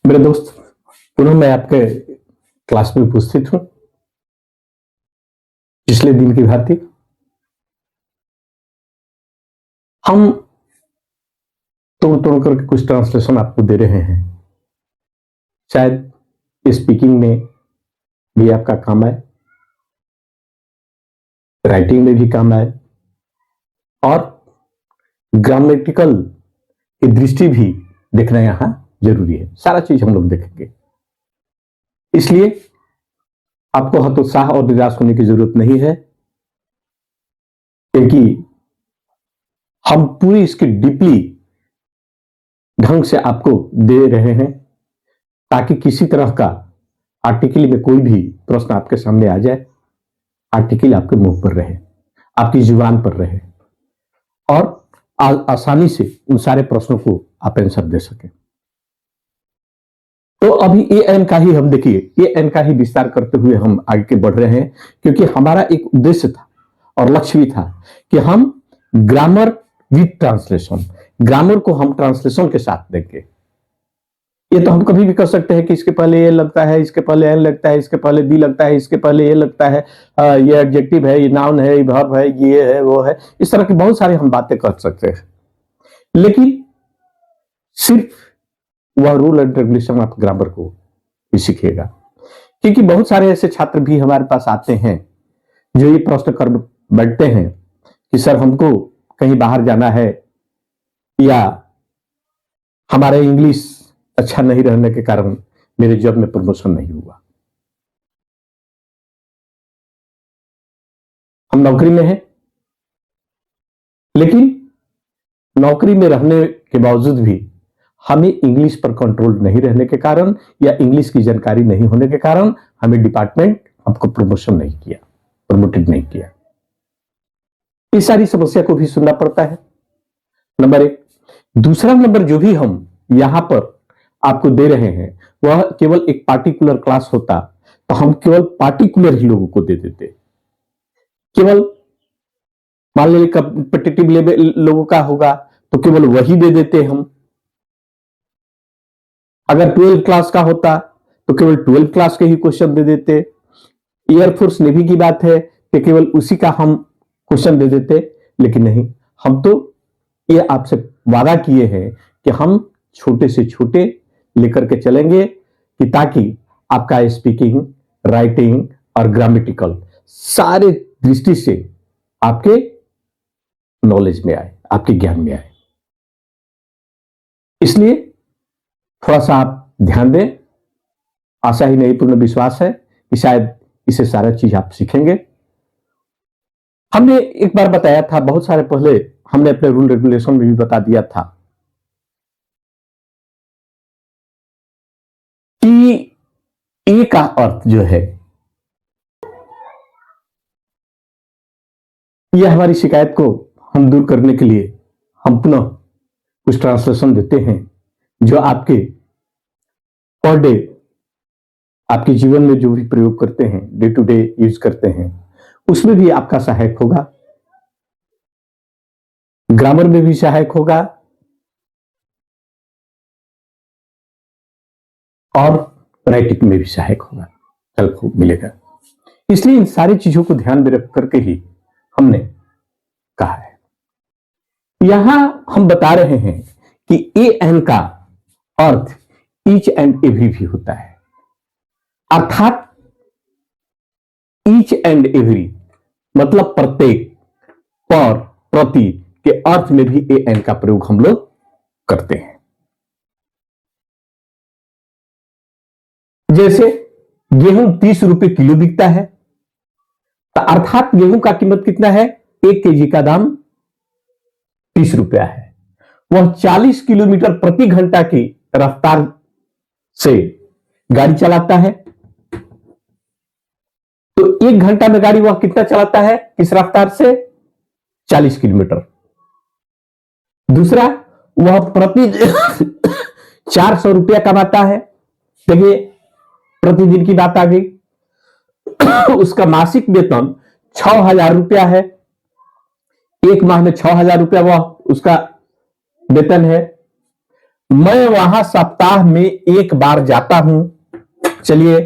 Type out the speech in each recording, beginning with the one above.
मेरे दोस्त, पुनः मैं आपके क्लास में उपस्थित हूं। पिछले दिन की भांति हम तोड़ तोड़ करके कुछ ट्रांसलेशन आपको दे रहे हैं। शायद स्पीकिंग में भी आपका काम आए, राइटिंग में भी काम आए और ग्रामेटिकल की दृष्टि भी देखना यहां जरूरी है। सारा चीज हम लोग देखेंगे, इसलिए आपको हतोत्साह और निराश होने की जरूरत नहीं है, क्योंकि हम पूरी इसकी डीपली ढंग से आपको दे रहे हैं, ताकि किसी तरह का आर्टिकल में कोई भी प्रश्न आपके सामने आ जाए, आर्टिकल आपके मुंह पर रहे, आपकी जुबान पर रहे और आसानी से उन सारे प्रश्नों को आप आंसर दे सकें। तो अभी ए एन का ही हम देखिए, ए एन का ही विस्तार करते हुए हम आगे बढ़ रहे हैं, क्योंकि हमारा एक उद्देश्य था और लक्ष्य भी था कि हम ग्रामर विद ट्रांसलेशन, ग्रामर को हम ट्रांसलेशन के साथ देंगे। ये तो हम कभी भी कर सकते हैं कि इसके पहले ये लगता है, इसके पहले एन लगता है, इसके पहले दी लगता है, इसके पहले ये लगता है, ये एडजेक्टिव है, ये नाउन है, ये वर्ब है, ये है, वो है। इस तरह की बहुत सारी हम बातें कर सकते हैं, लेकिन सिर्फ वह rule and regulation of grammar को ही सीखेगा। क्योंकि बहुत सारे ऐसे छात्र भी हमारे पास आते हैं जो ये प्रश्न कर बैठते हैं कि सर हमको कहीं बाहर जाना है, या हमारे इंग्लिश अच्छा नहीं रहने के कारण मेरे जॉब में प्रमोशन नहीं हुआ। हम नौकरी में हैं, लेकिन नौकरी में रहने के बावजूद भी हमें इंग्लिश पर कंट्रोल नहीं रहने के कारण या इंग्लिश की जानकारी नहीं होने के कारण हमें डिपार्टमेंट हमको प्रमोशन नहीं किया, प्रमोटेड नहीं किया। इस सारी समस्या को भी सुनना पड़ता है, नंबर एक। दूसरा नंबर जो भी हम यहां पर आपको दे रहे हैं वह केवल एक पार्टिकुलर क्लास होता तो हम केवल पार्टिकुलर ही लोगों को दे देते। केवल मान लीजिए कॉम्पिटिटिव लेवल लोगों का होगा तो केवल वही दे देते हम। अगर 12 क्लास का होता तो केवल 12 क्लास के ही क्वेश्चन दे देते। एयरफोर्स नेवी की बात है कि केवल उसी का हम क्वेश्चन दे देते, लेकिन नहीं, हम तो ये आपसे वादा किए हैं कि हम छोटे से छोटे लेकर के चलेंगे, कि ताकि आपका स्पीकिंग, राइटिंग और ग्रामेटिकल सारे दृष्टि से आपके नॉलेज में आए, आपके ज्ञान में आए। इसलिए थोड़ा सा आप ध्यान दें। आशा ही नहीं, पूर्ण विश्वास है कि शायद इसे सारा चीज आप सीखेंगे। हमने एक बार बताया था, बहुत सारे पहले हमने अपने रूल रेगुलेशन में भी बता दिया था कि ए का अर्थ जो है, यह हमारी शिकायत को हम दूर करने के लिए हम पुनः कुछ ट्रांसलेशन देते हैं जो आपके पर डे, आपके जीवन में जो भी प्रयोग करते हैं, डे टू डे यूज करते हैं, उसमें भी आपका सहायक होगा, ग्रामर में भी सहायक होगा और राइटिंग में भी सहायक होगा, हेल्प मिलेगा। इसलिए इन सारी चीजों को ध्यान में रख करके ही हमने कहा है। यहां हम बता रहे हैं कि ए एन का अर्थ ईच एंड एवरी भी होता है, अर्थात ईच एंड एवरी मतलब प्रत्येक, पर, प्रति के अर्थ में भी ए एन का प्रयोग हम लोग करते हैं। जैसे गेहूं 30 रुपए किलो बिकता है, तो अर्थात गेहूं का कीमत कितना है, 1 केजी का दाम 30 रुपया है। वह 40 किलोमीटर प्रति घंटा की रफ्तार से गाड़ी चलाता है, तो 1 घंटा में गाड़ी वह कितना चलाता है, किस रफ्तार से, 40 किलोमीटर। दूसरा, वह प्रति 400 रुपया कमाता है। देखिए, प्रतिदिन की बात आ गई। उसका मासिक वेतन 6,000 रुपया है, एक माह में 6,000 रुपया वह उसका वेतन है। मैं वहां सप्ताह में एक बार जाता हूं। चलिए,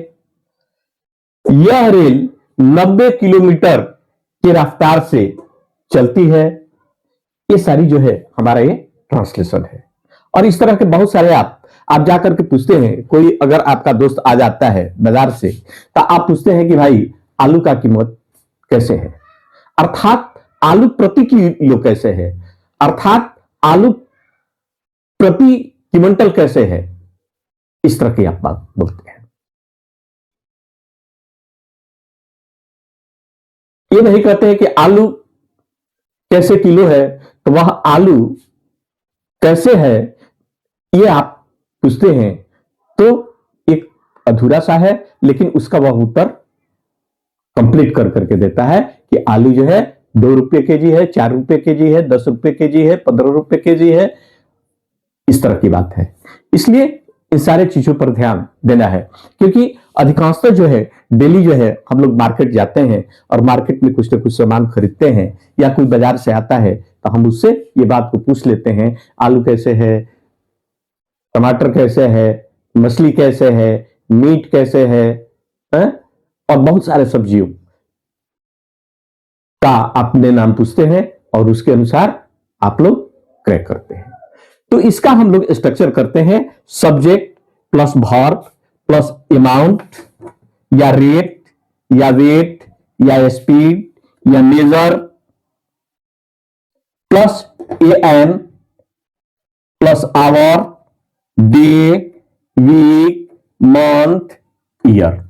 यह रेल 90 किलोमीटर की रफ्तार से चलती है। ये सारी जो है हमारा ये ट्रांसलेशन है। और इस तरह के बहुत सारे आप जाकर के पूछते हैं, कोई अगर आपका दोस्त आ जाता है बाजार से, तो आप पूछते हैं कि भाई आलू का कीमत कैसे है, अर्थात आलू प्रति किलो कैसे है, अर्थात आलू प्रति क्विंटल कैसे है। इस तरह की आप बात बोलते हैं। ये नहीं कहते हैं कि आलू कैसे किलो है, तो वह आलू कैसे है ये आप पूछते हैं, तो एक अधूरा सा है, लेकिन उसका वह उत्तर कंप्लीट कर करके देता है कि आलू जो है 2 रुपए केजी है, 4 रुपए केजी है, 10 रुपए केजी है, 15 रुपए केजी है। इस तरह की बात है। इसलिए इन सारे चीजों पर ध्यान देना है, क्योंकि अधिकांशतः जो है डेली जो है हम लोग मार्केट जाते हैं और मार्केट में कुछ ना कुछ सामान खरीदते हैं, या कोई बाजार से आता है तो हम उससे ये बात को पूछ लेते हैं, आलू कैसे है, टमाटर कैसे है, मछली कैसे है, मीट कैसे है? और बहुत सारे सब्जियों का अपने नाम पूछते हैं और उसके अनुसार आप लोग क्रय करते हैं। तो इसका हम लोग स्ट्रक्चर करते हैं, subject plus verb plus amount या रेट या वेट या स्पीड या measure plus an plus hour, day, week, month, year.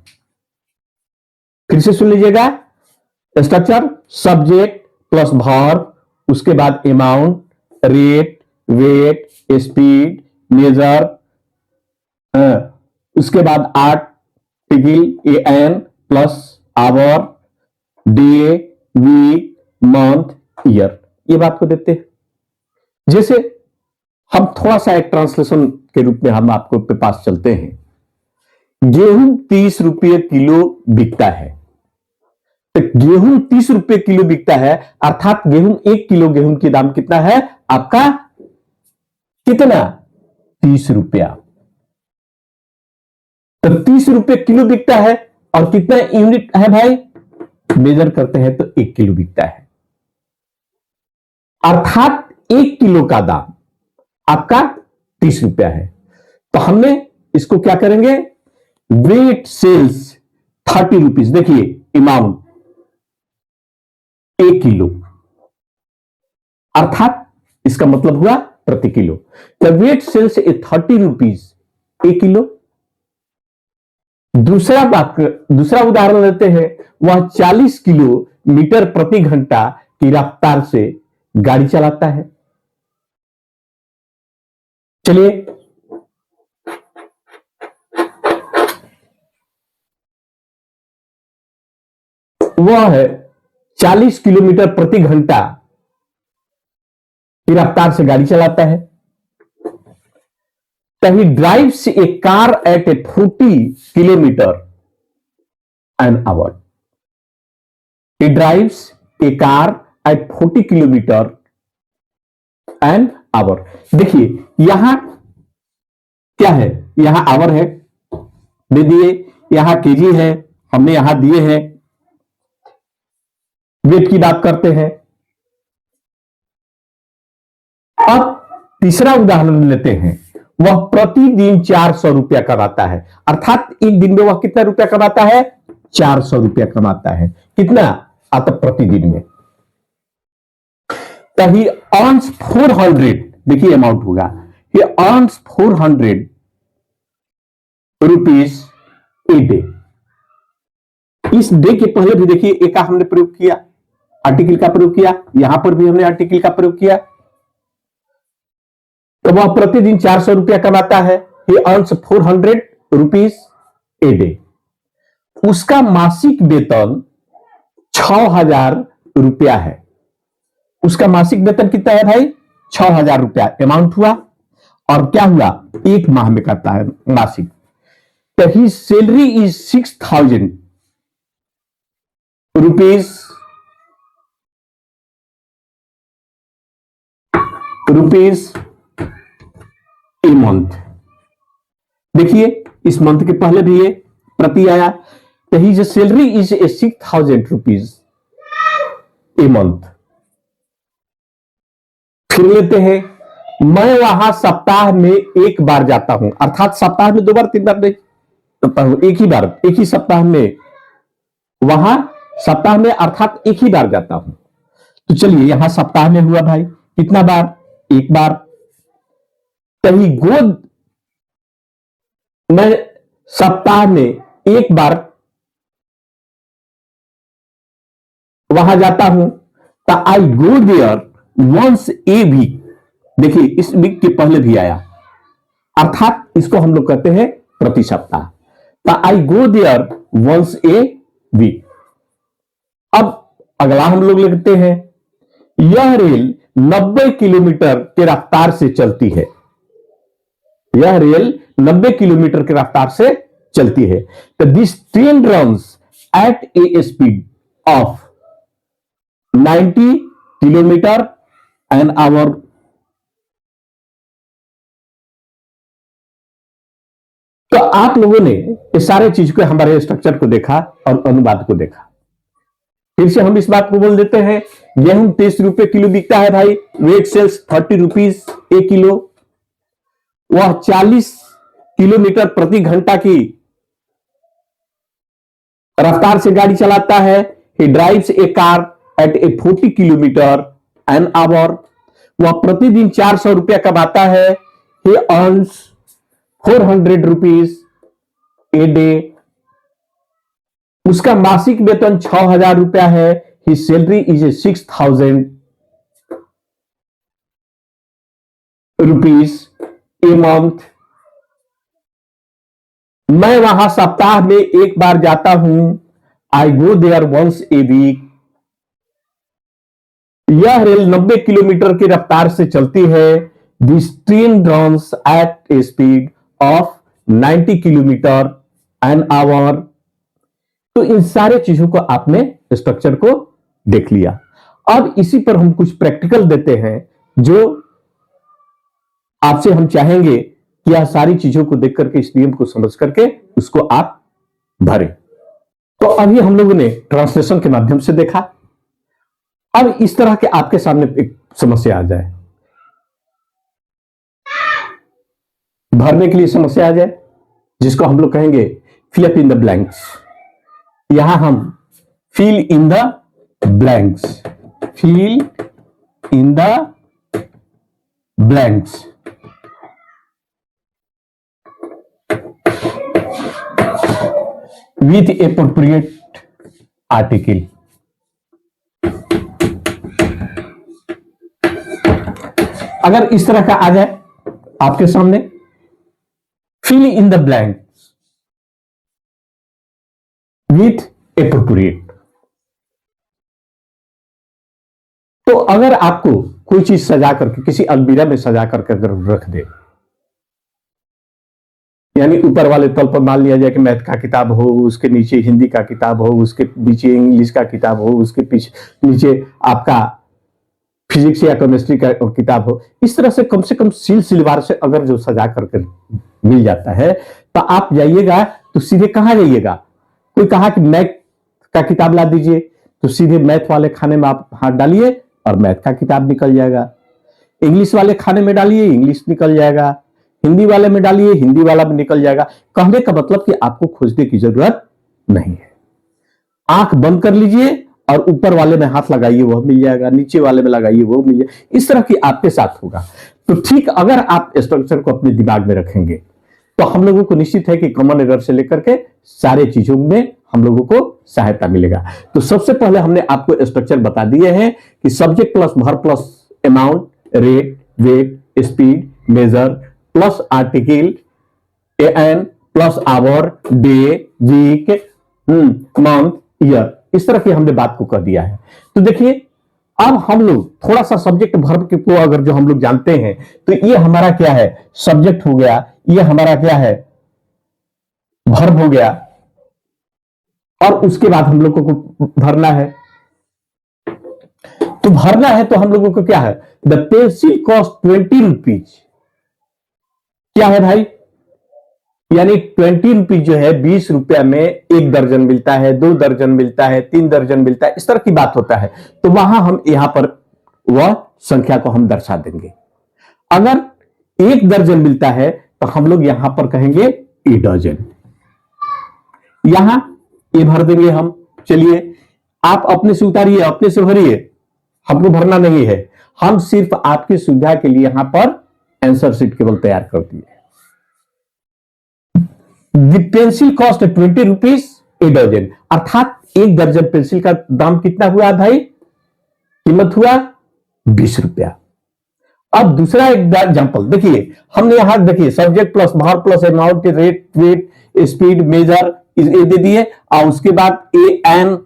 फिर से सुन लीजिएगा, स्ट्रक्चर सब्जेक्ट प्लस वर्ब, उसके बाद amount, rate, weight, speed, measure, उसके बाद article an plus hour, day, week, month, year. ये बात को देते हैं। जैसे हम थोड़ा सा एक ट्रांसलेशन के रूप में हम आपको के पास चलते हैं। गेहूं 30 रुपये किलो बिकता है। तो गेहूं 30 रुपये किलो बिकता है, अर्थात गेहूं 1 किलो गेहूं की दाम कितना है आपका, कितना, 30 रुपया। तो 30 रुपये किलो बिकता है, और कितना यूनिट है भाई, मेजर करते हैं तो 1 किलो बिकता है, अर्थात 1 किलो का दाम आपका 30 रुपया है। तो हमने इसको क्या करेंगे, वेट सेल्स 30 रुपीज। देखिए अमाउंट 1 किलो, अर्थात इसका मतलब हुआ प्रति किलो। तो वेट सेल्स 30 रुपीज 1 किलो। दूसरा उदाहरण लेते हैं, वह 40 किलोमीटर प्रति घंटा की रफ्तार से गाड़ी चलाता है। चलिए, वह है 40 किलोमीटर प्रति घंटा की रफ्तार से गाड़ी चलाता है। He drives a car at a 40 kilometre an our. He drives a car eight 40 kilometre an our. देखिए यहां क्या है, यहां आवर है, दे दिए, यहां केजी है, हमने यहां दिए हैं। वेट की बात करते हैं। अब तीसरा उदाहरण लेते हैं, वह प्रतिदिन 400 रुपया कमाता है, अर्थात एक दिन में वह कितना रुपया कमाता है, 400 रुपया कमाता है। कितना आता प्रतिदिन में, तो ही अर्न्स 400, देखिए अमाउंट होगा, ही अर्न्स 400 रुपीज ए डे। इस डे के पहले भी देखिए ए का हमने प्रयोग किया, आर्टिकल का प्रयोग किया, यहां पर भी हमने आर्टिकल का प्रयोग किया। तो वह प्रतिदिन 400 रुपया कमाता है, he earns 400 rupees a day. उसका मासिक वेतन 6,000 रुपया है। उसका मासिक वेतन कितना है भाई, 6,000 रुपया अमाउंट हुआ, और क्या हुआ, एक माह में करता है मासिक। तो ही सैलरी इज 6,000 रुपीज मंथ। देखिए इस मंथ के पहले भी ये प्रति आया, तो his salary is a 6,000 rupees a month. फिर लेते हैं, मैं वहां सप्ताह में एक बार जाता हूं, अर्थात सप्ताह में 2 बार 3 बार नहीं जाता हूं, एक ही बार, एक ही सप्ताह में, वहां सप्ताह में अर्थात एक ही बार जाता हूं। तो चलिए यहां सप्ताह में हुआ भाई, कितना बार? एक बार। कहीं गोद मैं सप्ताह में एक बार वहां जाता हूं, तो I go there once a week. देखिए इस वीक के पहले भी आया, अर्थात इसको हम लोग कहते हैं प्रति सप्ताह। तो I go there once a week. अब अगला हम लोग लिखते हैं, यह रेल 90 किलोमीटर के रफ्तार से चलती है। यह रेल 90 किलोमीटर की रफ्तार से चलती है। तो this train runs at a speed of 90 kilometre an our. तो आप लोगों ने इस सारे चीज को, हमारे स्ट्रक्चर को देखा और अनुवाद को देखा। फिर से हम इस बात को बोल देते हैं, गेहूं 30 रुपए किलो बिकता है भाई, वेट सेल्स 30 रुपीज ए किलो। वह 40 किलोमीटर प्रति घंटा की रफ्तार से गाड़ी चलाता है। He drives a car at a 40 kilometre an hour. वह प्रतिदिन 400 रुपया कमाता है। He earns 400 rupees a day. उसका मासिक वेतन 6,000 रुपया है। He salary is a 6,000 rupees a month. मैं वहां सप्ताह में एक बार जाता हूं। I go there once a week. यह रेल 90 किलोमीटर की रफ्तार से चलती है। This train runs at a speed of 90 kilometre an our. तो इन सारे चीजों को आपने स्ट्रक्चर को देख लिया। अब इसी पर हम कुछ प्रैक्टिकल देते हैं, जो आपसे हम चाहेंगे कि यह सारी चीजों को देख करके, इस नियम को समझ करके उसको आप भरें। तो अभी हम लोगों ने ट्रांसलेशन के माध्यम से देखा। अब इस तरह के आपके सामने एक समस्या आ जाए, भरने के लिए समस्या आ जाए, जिसको हम लोग कहेंगे fill up in the blanks. यहां हम fill in the blanks, fill in the blanks. With appropriate article. अगर इस तरह का आ जाए आपके सामने, fill in the blanks with appropriate. तो अगर आपको कोई चीज सजा करके किसी अलमीरा में सजा करके अगर रख दे, यानी ऊपर वाले तल पर मान लिया जाए कि मैथ का किताब हो, उसके नीचे हिंदी का किताब हो, उसके नीचे इंग्लिश का किताब हो, उसके पीछे नीचे आपका फिजिक्स या केमिस्ट्री का किताब हो, इस तरह से कम सिलसिलेवार से अगर जो सजा करके मिल जाता है, तो आप जाइएगा तो सीधे कहां जाइएगा? कोई कहा कि मैथ का किताब ला दीजिए, तो सीधे मैथ वाले खाने में आप हाथ डालिए और मैथ का किताब निकल जाएगा। इंग्लिश वाले खाने में डालिए, इंग्लिश निकल जाएगा। हिंदी वाले में डालिए, हिंदी वाला भी निकल जाएगा। कहने का मतलब कि आपको खोजने की जरूरत नहीं है। आंख बंद कर लीजिए और ऊपर वाले में हाथ लगाइए, वह मिल जाएगा, नीचे वाले में लगाइए, वो मिल जाएगा। इस तरह की आपके साथ होगा। तो ठीक अगर आप स्ट्रक्चर को अपने दिमाग में रखेंगे, तो हम लोगों को निश्चित है कि कॉमन एरर से लेकर के सारे चीजों में हम लोगों को सहायता मिलेगा। तो सबसे पहले हमने आपको स्ट्रक्चर बता दिए हैं कि subject plus verb plus amount, rate, weight, speed, measure plus article, an plus hour, day, week, month, year. इस तरह की हमने बात को कह दिया है। तो देखिए अब हम लोग थोड़ा सा सब्जेक्ट वर्ब के को अगर जो हम लोग जानते हैं, तो ये हमारा क्या है? सब्जेक्ट हो गया, ये हमारा क्या है? वर्ब हो गया। और उसके बाद हम लोगों को भरना है। तो भरना है तो हम लोगों को क्या है? The pencil cost 20 rupees. क्या है भाई, यानी 20 रुपीज जो है 20 रुपया में 1 दर्जन मिलता है, 2 दर्जन मिलता है, 3 दर्जन मिलता है, इस तरह की बात होता है। तो वहां हम यहां पर वह संख्या को हम दर्शा देंगे। अगर 1 दर्जन मिलता है तो हम लोग यहां पर कहेंगे ए डजन, यहां ए भर देंगे हम। चलिए आप अपने से उतारिए, अपने से भरिए, हमको भरना नहीं है, हम सिर्फ आपकी सुविधा के लिए यहां पर आंसर शीट केवल तैयार कर दिए। The pencil cost 20 rupees a dozen, अर्थात 1 दर्जन पेंसिल का दाम कितना हुआ भाई, कीमत हुआ 20 रुपया। अब दूसरा एक एग्जांपल देखिए, हमने यहां देखिए सब्जेक्ट प्लस भार plus amount, rate, weight, speed, measure ये दे दिए, और उसके बाद ए एन,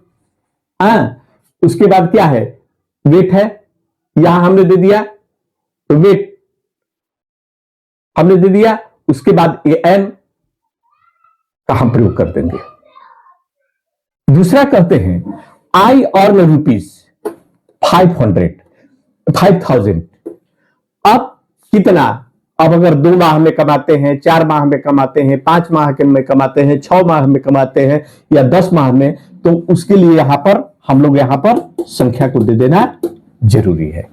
उसके बाद क्या है, वेट है, यहां हमने दे दिया, तो वेट हमने दे दिया, उसके बाद ए एन का हम प्रयोग कर देंगे। दूसरा कहते हैं आई अर्न रुपीज 5000। अब कितना, अब अगर 2 माह में कमाते हैं, 4 माह में कमाते हैं, 5 माह के में कमाते हैं, 6 माह में कमाते हैं, या 10 माह में, तो उसके लिए यहां पर हम लोग यहां पर संख्या को दे देना जरूरी है।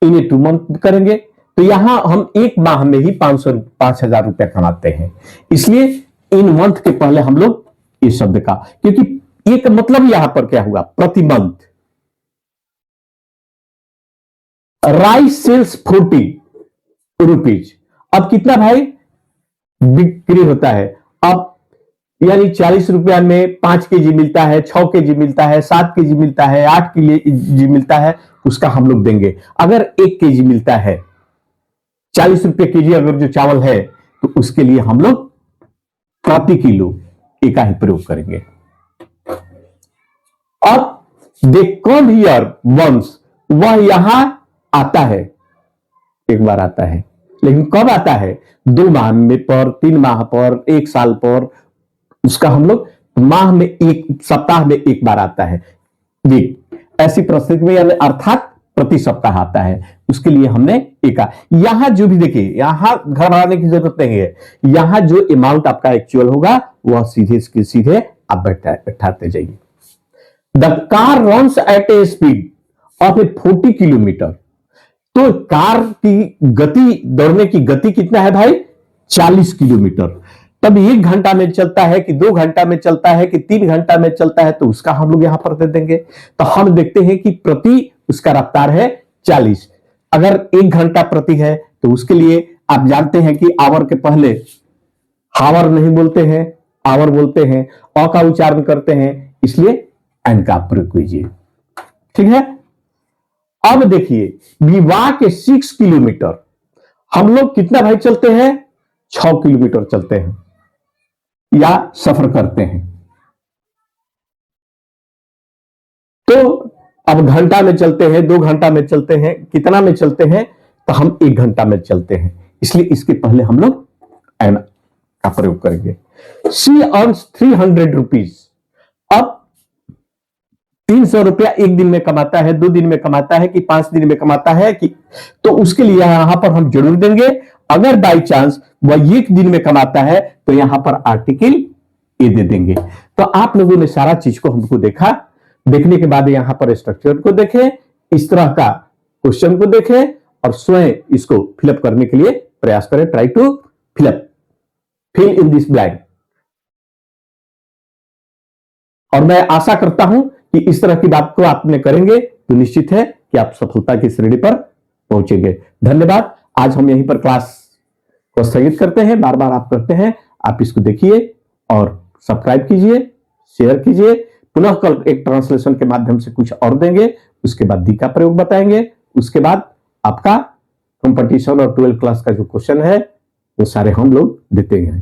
इन्हें 2 मंथ करेंगे तो यहां हम 1 माह में ही 5000 रुपया कमाते हैं, इसलिए इन मंथ के पहले हम लोग इस शब्द का, क्योंकि एक मतलब यहां पर क्या हुआ, प्रति मंथ। राइस सेल्स 40 रुपीज, अब कितना भाई बिक्री होता है, अब यानी 40 रुपया में 5 केजी मिलता है, 6 केजी मिलता है, 7 केजी मिलता है, 8 केजी मिलता है, उसका हम लोग देंगे। अगर 1 केजी मिलता है, 40 रुपये केजी अगर जो चावल है, तो उसके लिए हम लोग प्रति किलो ए का ही प्रयोग करेंगे। अब दे कम हियर वंस, वह यहां आता है, एक बार आता है, लेकिन कब आता है, 2 माह में पर, 3 माह पर, 1 साल पर, उसका हम लोग माह में 1 सप्ताह में 1 बार आता है, ऐसी परिस्थिति में अर्थात प्रति सप्ताह आता है, उसके लिए हमने एका। यहां जो भी देखिए, यहां घबराने की जरूरत नहीं है, यहां जो अमाउंट आपका एक्चुअल होगा वह सीधे सीधे आप बैठाते जाइए। The car runs at a speed of A 40 kilometre, तो कार की गति, दौड़ने की गति कितना है भाई, 40 किलोमीटर। तब 1 घंटा में चलता है कि 2 घंटा में चलता है कि 3 घंटा में चलता है, तो उसका हम लोग यहां पर दे देंगे। तो हम देखते हैं कि प्रति उसका रफ्तार है 40, अगर 1 घंटा प्रति है तो उसके लिए आप जानते हैं कि आवर के पहले हावर नहीं बोलते हैं, आवर बोलते हैं, अ का उच्चारण करते हैं, इसलिए एन का प्रयोग कीजिए, ठीक है। अब देखिए विवाह के 6 किलोमीटर, हम लोग कितना भाई चलते हैं, 6 किलोमीटर चलते हैं या सफर करते हैं। तो अब घंटा में चलते हैं, 2 घंटा में चलते हैं, कितना में चलते हैं, तो हम 1 घंटा में चलते हैं, इसलिए इसके पहले हम लोग एन का प्रयोग करेंगे। शी अर्न्स 300 रुपीज, अब 300 रुपया 1 दिन में कमाता है, 2 दिन में कमाता है कि 5 दिन में कमाता है कि, तो उसके लिए यहां पर हम जरूर देंगे। अगर बाई चांस वह 1 दिन में कमाता है तो यहां पर आर्टिकल ए दे देंगे। तो आप लोगों ने सारा चीज को हमको देखा, देखने के बाद यहां पर स्ट्रक्चर को देखें, इस तरह का क्वेश्चन को देखें और स्वयं इसको फिलअप करने के लिए प्रयास करें। Try to fill in this blank. और मैं आशा करता हूं कि इस तरह की बात को आपने करेंगे तो निश्चित है कि आप सफलता की श्रेणी पर पहुंचेंगे। धन्यवाद। आज हम यहीं पर क्लास को स्थगित करते हैं। बार बार आप करते हैं, आप इसको देखिए और सब्सक्राइब कीजिए, शेयर कीजिए। पुनः कल एक ट्रांसलेशन के माध्यम से कुछ और देंगे, उसके बाद दी का प्रयोग बताएंगे, उसके बाद आपका कंपटीशन और 12th क्लास का जो क्वेश्चन है वो सारे हम लोग देते हैं।